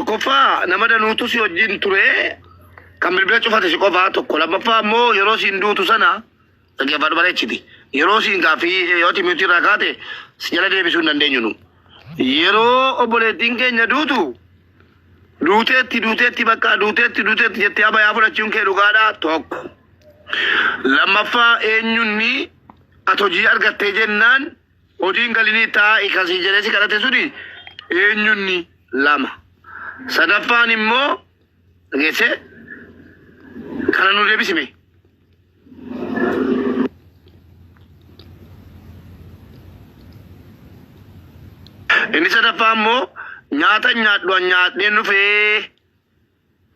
تكفى نمدا نوتوسي وجين تري كم بالبلاد شوفها تشكوفها تقول ما فهمو يروسي ندوتو سنة تجي فربنا تشدي يروسي كافي يوتي ميوتي راكاتي سجلا دي بيسون نندينيو يرو أبولتين كي ندوتو دوتي بكا دوتي جتي أبا يافلا تشونكي رغادا توك لما فا إنيوني أتوجي أرغتي جنان ودين قاليني تا إكاسي جلسي كالاتي سودي إنيوني لما سدفاني مو غيسي كان نوري بسمي ini sadafamu nyat denu fe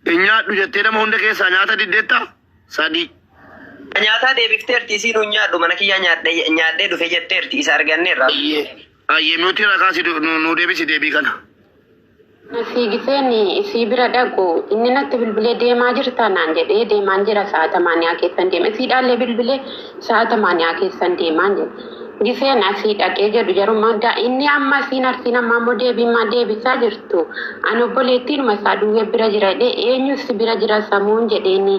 nyat jette nama hunde ke nyata dideta sadi nyata de bifterti sinu nyat mana kiya nyat de du fe jetterti isa arganne ra ayye muti rakasi no de bisi de bi kana Sigifeni sibira dago inni natti bilbile deemaa jirta naan jedhee deemaan jira saata maaniyaa keessan deeme siidhaallee bilbile saata maaniyaa keessan deemaan jedhe giseen asii dhaqee jedhu jarummaa inni amma siin arsiin amma ammoo deebisaa jirtu ani obboleettiin masaa duwwee bira jira jedhee eenyus bira jira samuun jedheeni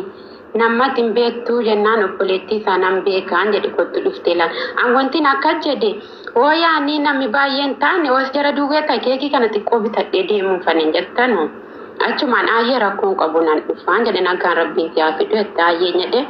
namatti hin beektuu jennaan obboleettii isaanaan beekaan jedhe kottu dhuftee laan an wantiin akka jedhe Oyaani namni baay'een taane os jara duwwee keekii kana xiqqoo bitadhee deemuun faniin jettanu achumaan ayyee rakkoon qabu nan dhufaan jedhe nagaan rabbiin siyaa fiduu itti ayyee jedhe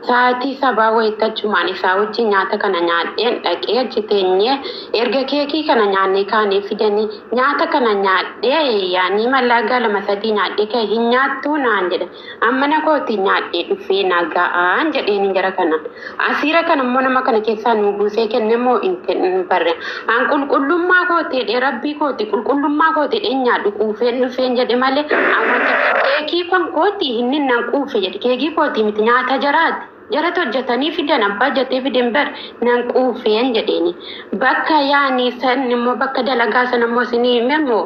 sa'aatii sabaa wayitti achumaan isaa wajjin nyaata kana nyaadheen dhaqee achi teenyee erga keekii kana nyaannee kaanee fidanii nyaata kana nyaadhee yaanii mallaagaa 2-3 nyaadhee ka'e hin nyaattuu naan jedhe amma na kooti nyaadhee dhufee nagaan jedheen jara kana asiira kana immoo nama kana keessaa nu buusee kenne moo hin barre an qulqullummaa kooti rabbii kooti qulqullummaa kooti nyaadhu quufeen dhufeen jedhe malee awwata keekii kan kooti hinni nan quufe jedhe keekii kooti miti nyaata jaraati Jarat hojjetanii fidan abbaa jettee fiden bar nan quufeen jedheeni bakka yaani san immoo bakka dalagaa san immoo sinii immoo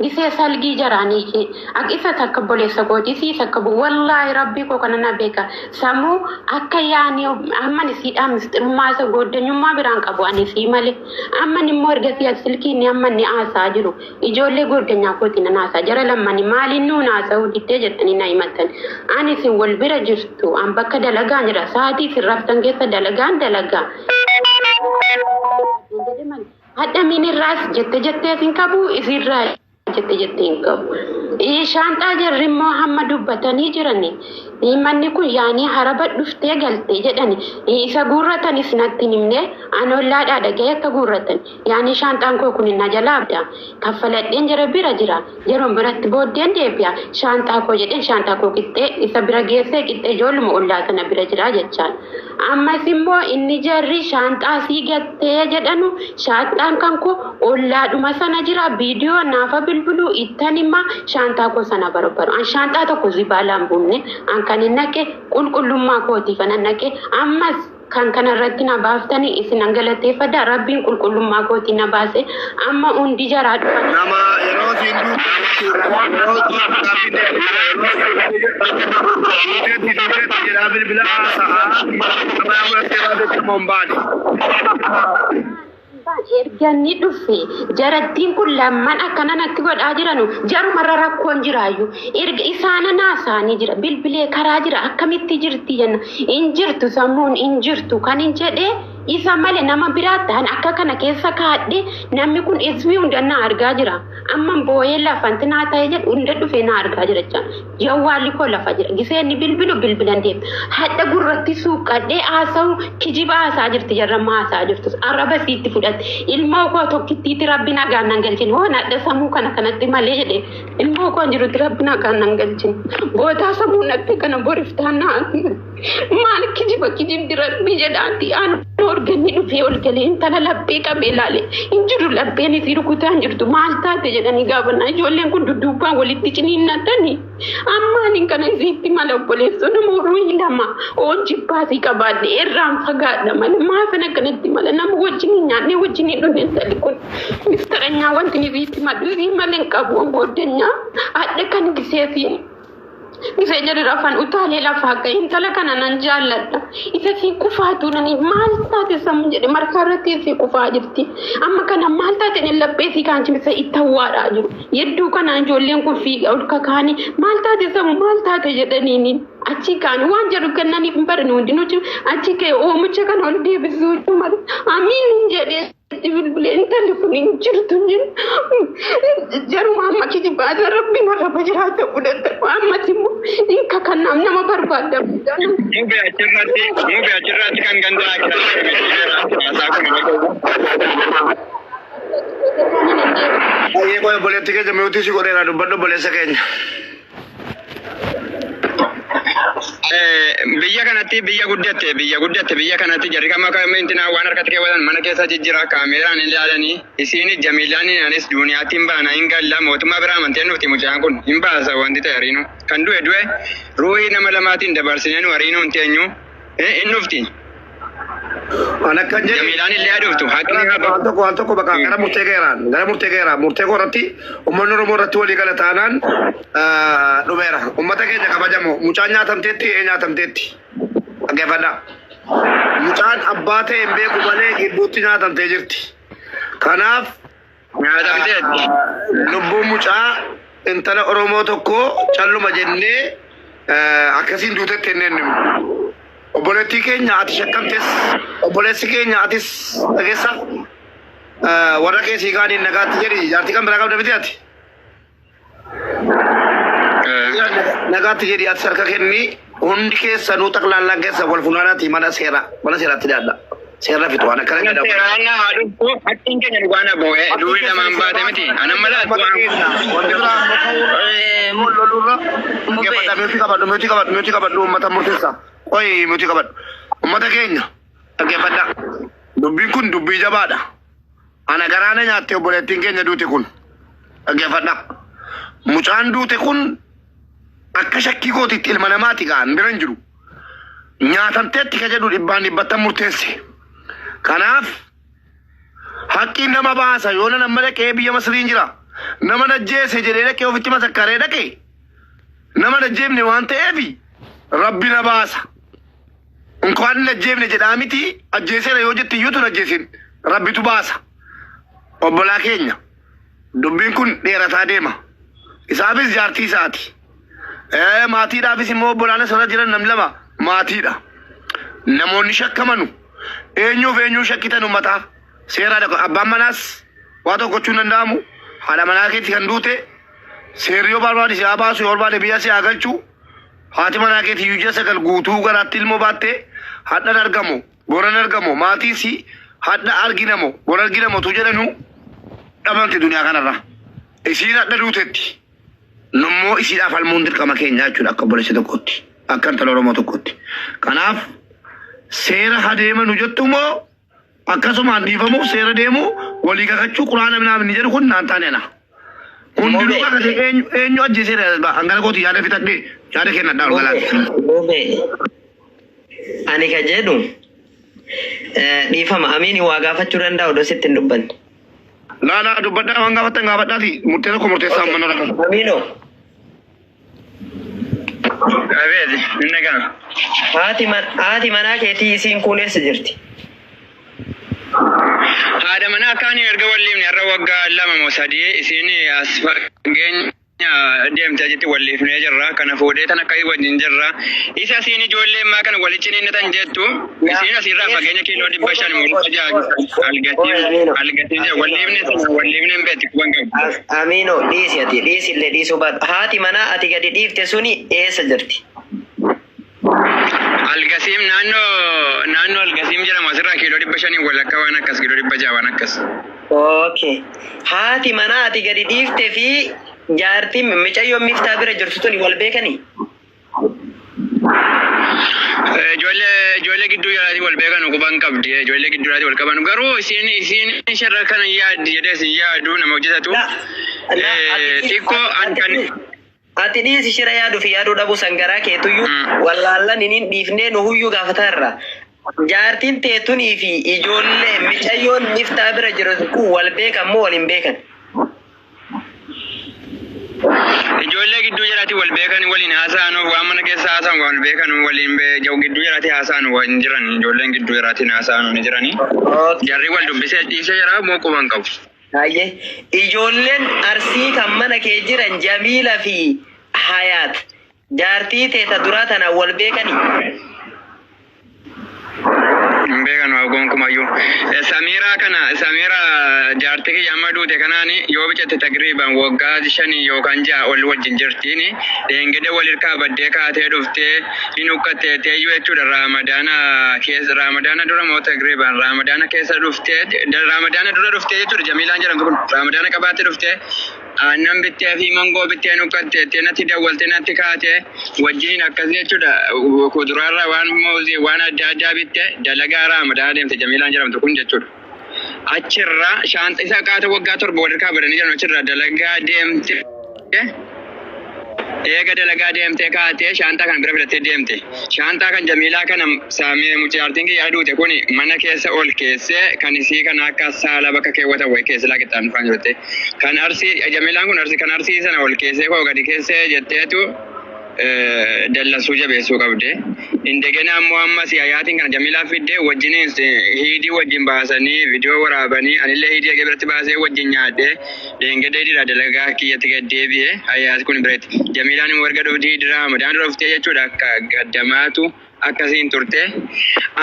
gisee salgii jaraanii akka takka boleessa gooti si takka wallahi rabbii koo kana na beeka samu akka yaani amman siidhaa mistirummaa isa gooddanyummaa biraan qabu ani si malee amman immoo erga si silkii ni amman ni aasaa jiru ijoollee gooddanyaa kooti nan aasaa jara lammani maaliin nuun aasaa hudittee jettanii na himatan ani sin wal bira jirtu an bakka dalagaa jira sa'aatii sirraftan keessa dalagaa hadda minirraas jettee sin qabu isirraa jettee qabu shaantaa jarri immoo hamma dubbatanii jirani manni kun yaani haraba dhuftee galtee jedhani isa guurratanis natti himne anollaadhaa dhagee akka guurratan yaani shaantaan koo kun na jalaabda kaffaladheen jara bira jira yeroon biratti booddeen deebi'a shaantaa koo jedheen shaantaa koo qixxee isa bira geessee qixxee ijoolluma ollaa kana bira jira jechaan ammas immoo inni jarri shaantaa sii gattee jedhanu shaantaan kan koo ollaadhuma sana jira viidiyoo naafa bilbiluu ittan imma shaantaa koo sana barbaadu an shaantaa tokko zibaalaan bunne an kan innake qulqullummaa kooti kan annake ammas kan kana irratti na baaftanii isin angalateeffadha rabbiin qulqullummaa kooti na baase amma hundi jaraa dhufan nama yeroo sindu erganni dhufe jarattiin kun lamman akkana natti godhaa jiranu jarumarra rakkoon jiraayu erga isaana naasaanii jira bilbilee karaa jira akkamitti jirti jenna in jirtu sammuun in jirtu kan hin jedhee isa malee nama biraa ta'an akka kana keessa kaadhe namni kun ismi hundanna argaa jira amma booyee lafanti naa ta'e jedhu hunda dhufee na argaa jira jechaan jawwaalli koo lafa jira giseenni bilbilan deem hadda gurratti suuqadhee haasa'u kijiba haasaa jirti jarramma haasaa jirtus arraba siitti fudhatte ilmoo koo tokkittiiti rabbi nagaan nan galchin hoo nadha sammuu kanatti malee jedhe ilmoo koo jirutti rabbi nagaan nan galchin boodaa sammuu natti kana boriftaan naa maal kijibdi rabbi jedhaati aan organni dhufee ol galee intala laphee qabee ilaale hin jiru lapheen isii rukutaan jirtu maal taate jedhanii gaafannaa ijoolleen kun dudduubbaan walitti ciniinnatanii ammaaniin kana isiitti mala obboleessoo nama horii lama hojjibbaasii qabaadhe irraan fagaadha malee maafin akkanatti mala nama wajjin hin nyaanne wajjin hin dhunne intali kun mistaranyaa wanti isiitti malu isii malee hin qabu booddanyaa hadha kan giseesiin Bisa jadi rafan utale la faga intala kana nan jallada isa si kufatu nani malta te sam jadi markarati si kufajirti amma kana malta te ne labbe si kanchi bisa itawara ju yeddu kana jollen ko fi ka kani malta te sam malta te jedani ni achi kan wan jaru kanani bar no dinu achi ke o mucha kan on de bisu tumar amin jadi بالبلين تلفونين جرتونين جرو ماما كذي بعد ربي مرة بجرات ودت ماما تيمو إنك كان نامنا ما برباد مو بيأجرات كان جندا Aye ko boleh tiga jam uti si korera do bado boleh sakenya. Biyya guddate biyya kanatti jarri kama kamentina waan harkatti keewwatan mana keessa jijjiira kaameraan ilaalanii isiin jamiilaan anis duuniyaatiin baana hin galla mootummaa biraa amanteen nufti mucaan kun hin baasa wanti ta'e hariinu kan du'e ruuhii nama lamaatiin dabarsineen hariinu hin teenyu hin nufti. Anakkan jadi jamiilaan illee aduftu haqni waan tokko bakka gara murtee geeraan murtee korratti ummanni Oromoo irratti walii gala taanaan dhumeera ummata keenya kabajamoo mucaan nyaatamteetti dhaggeeffadhaa mucaan abbaa ta'e hin beeku malee gidduutti nyaatamtee jirti kanaaf lubbuun mucaa intala Oromoo tokko calluma jennee akkasiin duutetti hin obboleettii keenya ati shakkamtes obboleessi keenya atis dhageessa warra keessii kaaniin nagaatti jedhi jaartii kan biraa qabda miti ati nagaatti jedhi ati sarka kenni hundi keessanuu xaqlaallaan keessa wal funaanaati mana seeraatti dhaadha seerra fitu waan akkana jedhamu. Seeraan haadhu hakkiin keenya dhugaana bo'ee durii lamaan baate miti anan mala wanti biraa lolurra muutii qabadhu uummata murteessa. Oi muti kabat ummata keenya dhaggeeffadha dubbiin kun dubbii jabaadha ana garaana nyaatte obboleettiin keenya duute kun dhaggeeffadha mucaan duute kun akka shakkii kootitti ilma namaati kaan bira hin jiru nyaatamteetti ka jedhu dhibbattan murteesse kanaaf haqqii nama baasa yoo nama dhaqee biyya Masriin jira nama najjeese jedhee dhaqee ofitti masakkaree dhaqee nama najjeefne waan ta'eefi rabbi na baasa እንኳን ነጀብነ ጀዳሚቲ አጀሰረ የወጀት ይዩቱ ነጀሲን ረቢቱ ባሳ ኦቦላ ኬኛ ዱቢን ኩን ዴራታ ዴማ ኢሳቢስ ጃርቲ ሳቲ ማቲዳ ቢስ ሞ ኦቦላነ ሰራ ጅረን ነምለማ ማቲዳ ነሞኒ ሸከመኑ ኤኙ ሸኪተኑ መታ ሴራ ደቆ አባመናስ ዋቶ ኮቹን እንዳሙ ሀላ መናኬቲ ከንዱቴ ሴሪዮ ባልዋዲ ሲያባሱ ዮልባደ ቢያሲ አገልቹ Haati manaa keetii iyyuu sagal guutuu garaatti ilmoo baattee hadha argamu boran argamu maatiisi hadha arginamu boran arginamu tu jedhanu dhabanti duniyaa kanarra isiin hadha duutetti nummoo isiidhaaf almuun dirqama keenya jechuudha akka obboleessa tokkotti akka intala Oromoo tokkotti kanaaf seera hadeemanu jettumoo akkasumaan dhiifamu seera deemu walii kakachuu quraana minaamin jedhu kun naan taanena hundinuu akka eenyu ajjeesee hangana kooti yaada fitadhee yaada kenna dhaal galaati. Ani ka jedhu dhiifama amiini waa gaafachuu danda'u odoo sitti hin dubbanne. Laala dubbadhaa waan gaafattan gaafadhaati murtee tokko murteessaa mana rakkan. Amiino. Abeeti inni kana. Haati manaa keetii isiin kun eessa jirti? Haadha manaa akkaanii erga walliifne har'a waggaa lama moo sadii isiin as fageenya deemtee jetti walliifnee jirra kana fuudhee tan akka wajjin jirra isa isiin ijoollee ammaa kana walitti inni tan jettu isiin asirraa fageenya kiiloo 500 mul'isa algatee walliifne hin beekti kuban qabu. Amiino dhiisillee dhiisuu baatu haati manaa ati gadi dhiifte suni eessa jirti? Algasiim naannoo Algasiim jedhamu asirraa kiiloo 500 walakkaa waan akkas kiiloo 600 waan akkas. Okay. Haati manaa ati gadi dhiiftee fi jaartiin micayyoo miftaa bira jirtu tuni wal beekanii? Ijoollee gidduu yaadii wal beekanu quban qabdi ijoollee gidduu yaadii wal qabanu garuu isiin sharra kana yaaddi jedhee isin yaadu nama hojjetatu xiqqoo kan ati dhiisi shira yaadu fi yaaduu dhabu sangaraa keetuyyuu wallaallan inin dhiifnee nu huyyuu gaafatarra jaartiin teetunii fi ijoollee micayyoon miftaa bira jirtu kun wal beekan moo wal hin beekan? ijoollee gidduu jiraati wal beekan waliin haasa'an waan mana keessa haasa'an wal beekan waliin gidduu jiraati haasa'an waan jiran ijoolleen gidduu jiraati haasa'an ni jirani. Jarri wal dubbisee dhiisee jira moo quban qabu. Baay'ee ijoolleen Arsii kan mana kee jiran Jamiila fi Hayaat jaartii teeta duraa tana wal beekanii. Beekan waa gonkumayyuu. Samira jaartii kiyya amma duute kanaani yoo bichatte taqriban waggaa 5 yookaan 6 ol wajjin jirtiini deengede wal hirkaa baddee kaatee dhuftee hin ukkatteetee iyyuu jechuudha Raamadaana dura moo taqriban Raamadaana keessa dhuftee Raamadaana dura dhuftee jechuudha Jamiilaan jedhamtu kun Raamadaana qabaattee dhuftee aannan bittee fi mangoo bittee nukkatteettee natti dawwaltee natti kaatee wajjin akkas jechuudha kuduraarraa waan muuzii waan adda addaa bittee dalagaa Raamadaana deemte Jamiilaan jedhamtu kun jechuudha. Achirra shaanta isaa kaata waggaa 7 wal hirkaa badanii jiran achirra dalagaa deemte. Eega dalagaa deemte kaatee shaantaa kan bira filattee deemte. Shaantaa kan Jamiilaa kana saamee mucaartiin kiyyaa duute kun mana keessa ol keessee kan isii kana akka saala bakka keewwatan wayi keessa laaqixaan dhufan jirte. Kan Arsii Jamiilaan kun kan Arsii sana ol keessee koo gadi keessee jetteetu dallasuu jabeessuu qabde. Indegena ammoo ammas Hayaatiin kana Jamiilaa fidde wajjin hiidii wajjin baasanii viidiyoo waraabanii anillee hiidii eegee biratti baasee wajjin nyaadhee deengedee dira dalagaa kiyyatti gad deebi'ee Hayaat kun biratti Jamiilaan immoo erga dhuftii Ramadaan dhuftee jechuudha akka gaddamaatu akkasiin turte.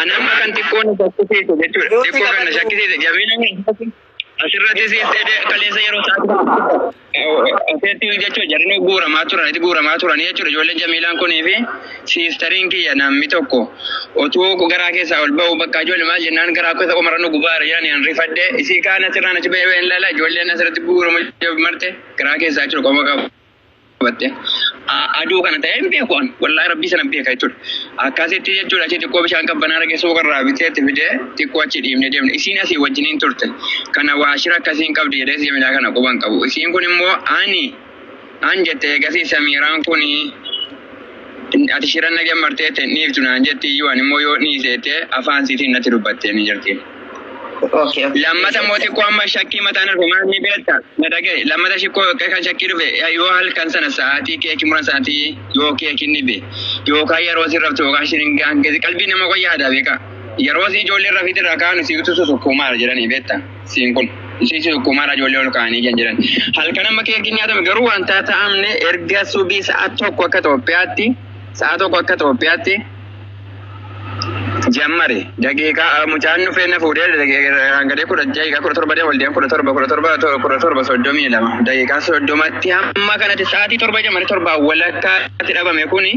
Anamma kan xiqqoon shakkisiisu jechuudha xiqqoo kan shakkisiise Jamiilaan asirratti siistee kaleessa yeroo isaatti jechuudha jarri guuramaa turan jechuudha ijoolleen Jamiilaan kunii fi siistariin kiyya namni tokko otuu garaa keessaa ol ba'u bakka ijoollee maal jennaan garaa keessa qomarra gubaara jedhanii an rifadhee isii kaan asirraan achi ba'ee ilaala ijoolleen asirratti guurama marte garaa keessaa jechuudha qoma qabu. Aduu kana ta'ee hin beekuun wallahi rabbii sana beeka jechuudha. Akkasitti jechuudha achi xiqqoo bishaan qabbanaa argee suuqarraa biteetti fidee xiqqoo achi dhiibnee deemne. Isiin asii wajjiniin turte. Kana waashira akkasiin qabdi jedhee Jamiilaa kana quban qabu. Isiin kun immoo an jette eegasii Samiraan kuni ati shiran nagee martee niiftu naan jetti iyyuu ani immoo yoo dhiiseete afaan siitiin natti dubbattee ni jirti. Lammata mootii koo amma shakkii mataan argu maal ni beekta na dhagaye lammata shikkoo kan shakkii dhufe yoo halkan sana sa'aatii keekii muran sa'aatii yoo keekii ni be yookaan yeroo sirraftu yookaan shiringaan keessa qalbii nama qoyyaadha beeka yeroo si ijoollee rafiitti irraa kaanu si utu sukkuumaara jedhanii beekta siin kun si sukkuumaara ijoollee ol kaanii kan jedhan halkan amma keekii nyaatame garuu wanta ta'amne erga subii sa'a tokko akka Itoophiyaatti Jammare daqiiqaa mucaan dhufee na fuudhee gadee 17 wal deemu 17 32 daqiiqaa 30tti hamma kanatti sa'aatii 7 jammare 7 walakkaatti dhabame kuni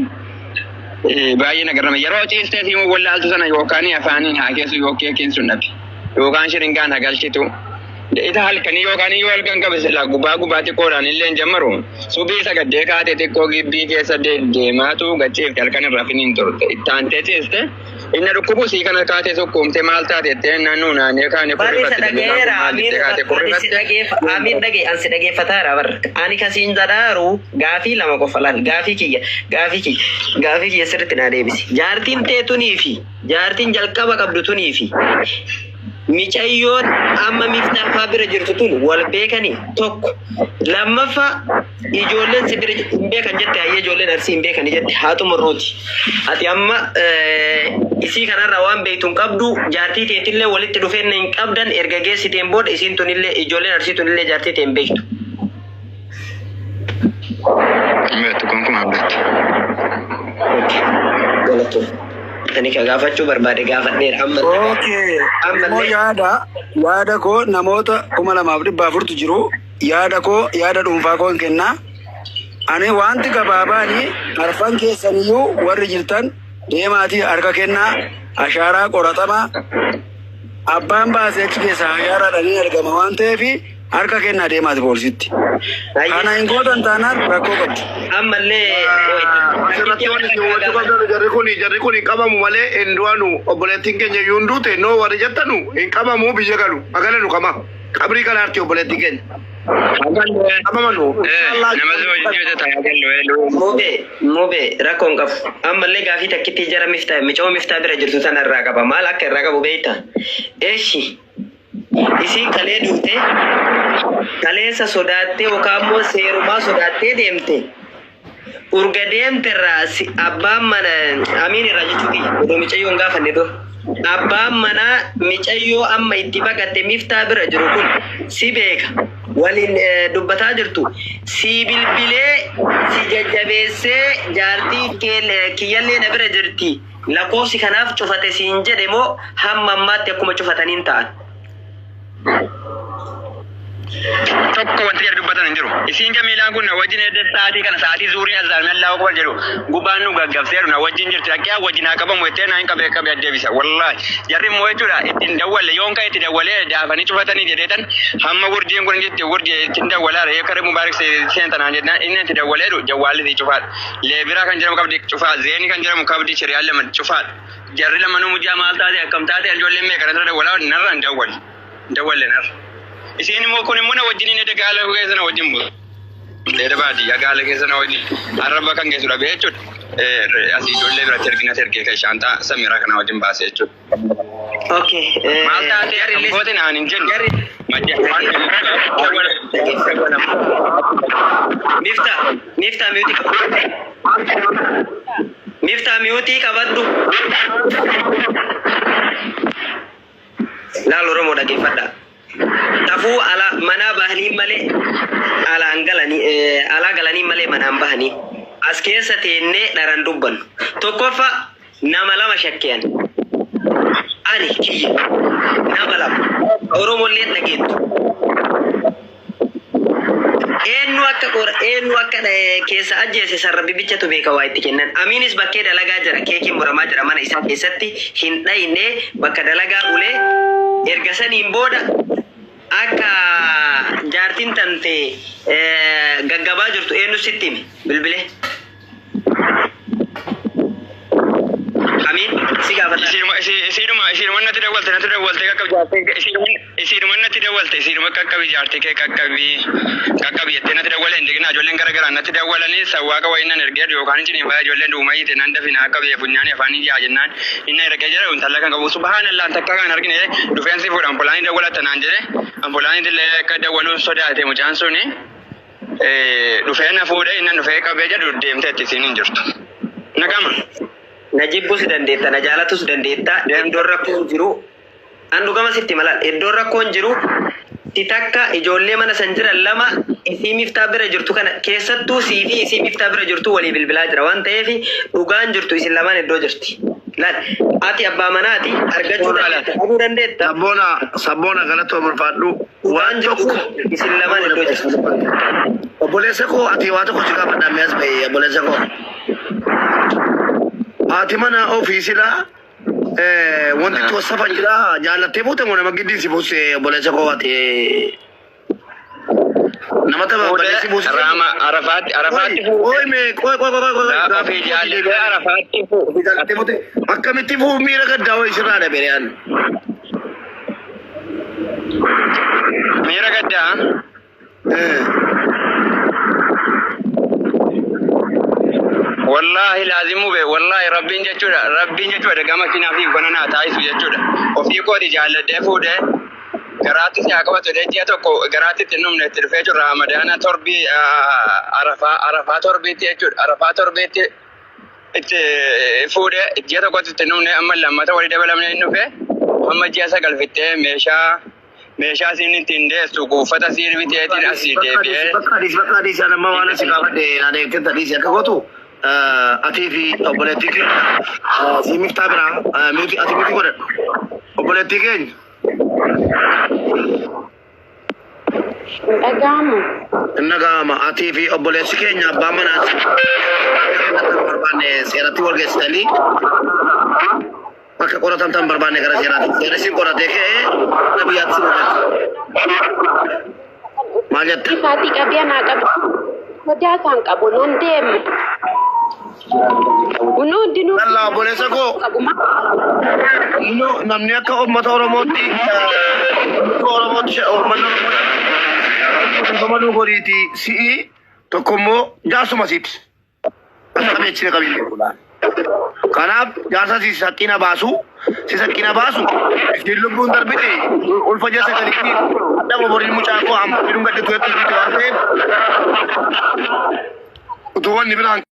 baay'ee nagarrame yeroo ciistee fi wallaaltu sana yookaan afaaniin haa keessu yookiin sun dhabe yookaan shiringaan hagalchitu ita halkanii yookaan yoo halkan qabe sila gubaa xiqqoodhaan illee jammaru subii sagaddee kaatee xiqqoo gibbii keessa deemaatu gacheef halkan irraa finiin turte ittaantee ciiste inna dhukkubu sii kana kaatee sukkuumte maal taatettee naannoo naannee kaane Amiin dhagee ansi dhageeffataara barra ani kasiin zadaaru gaafii lama qofa laal gaafii kiyya sirriitti naa deebisi jaartiin teetunii fi jaartiin jalqaba qabdu tunii fi Micayyoon amma Miftaafaa bira jirtu tun wal beekanii tokko lammaffaa ijoolleen si bira hin beekan jette hayyee ijoolleen Arsii hin beekani jette haatu murruuti ati amma isii kanarraa waan beektuun qabdu jaartii teetillee walitti dhufeenya hin qabdan erga geessiteen booda isiin tunillee ijoolleen Arsii tunillee jaartii teen beektu. Beektu gonkumaa beektu. Ani ka gaafachuu barbaade gaafadheera amma. Ammoo yaada koo namoota 2,400 jiru yaada dhuunfaa koo hin kennaa. Ani wanti gabaabaanii arfan keessaniyyuu warri jirtan deemaatii harka kennaa ashaaraa qoratamaa abbaan baasee achi keessaa ashaaraadhaan argama waan ta'eef harka kennaa deemaati poolisitti. Kana hin gootan taanaan rakkoo qabdi. Ammallee jarri kun hin qabamu malee hindu'anu obboleettiin keenya iyyuu hin duute noo warri jettanu hin qabamu biyya galu magaalaa nu qaba qabrii kanaatti obboleettiin keenya. Mube rakkoon qabu ammallee gaafii takkitti jara micoo miftaa bira jirtu sana irraa qaba maal akka irraa qabu beekta eeshi isiin kalee duute kaleessa sodaattee yookaan immoo seerumaa sodaattee deemte urgadeem terras abbaan mana amin irraa jechuuti odoo micayyoon gaafanne dur abbaan mana micayyoo amma itti baqatte Miftaa bira jiru kun si beeka waliin dubbataa jirtu si bilbilee si jajjabeessee jaartii kiyyallee na bira jirti lakkoofsi kanaaf cufate siin jedhe moo hamma ammaatti akkuma cufataniin ta'an tokko wanti jedhu dubbatan hin jiru. Isiin Jamiilaan kun na wajjin edda sa'aatii kana sa'aatii zuurii azaalmeen laa okbar jedhu gubbaan nu gaggabseeru na wajjin jirti akka wajjin haa qabamu jettee na hin qabee addeebisa. Wallaahi jarri immoo jechuudha ittiin dawwalle yoon kan itti dawwalee daafanii cufatanii jedheetan hamma wurjiin kun jetti wurjii ittiin dawwalaa re'ee kare mubaarik seentanaan jennaan inni itti dawwaleeru jawwaalli si cufaadha. Leebiraa kan jedhamu qabdi cufaadha. Zeeni kan jedhamu qabdi shiriyaan lama cufaadha. Jarri lamanuu mujaa maal taate akkam taate ijoolleen meeqana irra dawwalaa narra hin dawwalle narra. Isiin immoo kun immoo na wajjin inni gaala keessa na wajjin bu'u. Leeda baadiyyaa gaala keessa na wajjin arraba kan geessu dhabee jechuudha. Asii ijoollee biratti ergee kan shaantaa samiraa kana wajjin baase jechuudha. Okay. Maal taatee goote naan hin jennu. Miftaa miutii qabadhu. Laal Oromoo dhaggeeffadha. Tafuu ala mana bahanii malee ala galanii malee manaan bahanii as keessa teennee dharan dubbannu tokkoffa nama lama shakkeyan ani kiyya nama lama Oromollee dhageettu eenyu akka keessa ajjeese sarra bibichatu beeka waa itti kennan Amiinis bakkee dalagaa jira keekiin muramaa jira mana isaa keessatti hin dhayne bakka dalagaa bulee erga saniin booda akka jaartiin tante gaggabaa jirtu eenyu sitti hime bilbilee Amiin si gaafata isiidhuma natti dawwalte isiidhuma kakkabii jaartii kee kakkabii jettee natti dawwale hin dignaa ijoolleen garagaraa natti dawwalanii sawwaaqa wayinnan ergee yookaan ciniin baay'ee ijoolleen duuma hiite nan dafina akka biyya funyaanii afaanii jaa jennaan inni ergee jira intala kan qabu subhaanallah takka kan argine dhufeensi fuudha ampolaanii dawwalata naan jedhe ampolaanii illee akka dawwaluun sodaate mucaan suni dhufee na fuudhee inni dhufee qabee jedhu deemtee itti isiin hin jirtu. Nagama. Na jibbus dandeetta na jaalatus dandeetta iddoon rakkoon jiru an dhugama sitti malaan iddoon rakkoon jiru si takka ijoollee mana san jiran lama isii Miftaa bira jirtu kana keessattuu sii fi isii Miftaa bira jirtu walii bilbilaa jira waan ta'eef dhugaan jirtu isin lamaan iddoo jirti. Laal ati abbaa manaati argachuu dandeetta. Sabboona galatoo barbaadhu waan jirtu isin lamaan iddoo jirti. Obboleessa koo ati waa tokko si gaafadhaa mi'as bahee obboleessa koo. Ati mana ofiisila wanti toosafan jira jaalattee fuute moo nama giddii si buuse obboleessa koo ati nama tapha obboleessi buuse. Arafaatti fuute. Akkamitti fuu miira gaddaa wayii sirraa dhabeeriyaan. Miira gaddaa. Wallahi laazimu be wallahi rabbiin jechuudha gama kinaa fi gonanaa taayisu jechuudha ofii kooti jaalladhee fuudhee garaatti si qabatu ji'a tokko garaatti itti numne itti dhufee jirra ramadaana torbii arafaa torbiitti jechuudha arafaa torbiitti itti fuudhee ji'a tokkotti itti numne amma lammata walii dabalamne hin dhufe amma ji'a sagal fittee meeshaa siin ittiin deessu uffata siin biteetiin asii deebi'ee. Bakka adiis anamma waan asi gaafadhe adeemtee adiis akka gootu ati fi obboleettii keenya si Miftaa bira ati miti godhadhu obboleettii keenya. Nagama ati fi obboleessi keenya abbaa manaati. Barbaanne seeratti wal geessitanii bakka qoratamtan barbaanne gara seeraatti. Seerisni qoratee ka'ee biyyaatti si godhatu. Maal jetta? Isaatii qabee naa qabu. Sodaa isaan qabu nan deemu. Nalla obboleessa koo. Namni akka uummata Oromootti Oromoo goriiti si'i tokkommoo jaarsuma siiti. Akka beeksisa qabiyyee kudhaan. Kanaaf jaarsa si saqqina baasu ittiin lubbuun darbite ulfa jeessa gaditti adda boborii mucaa koo amma fidun gadditu hedduu waan ta'eef utuu wanni biraan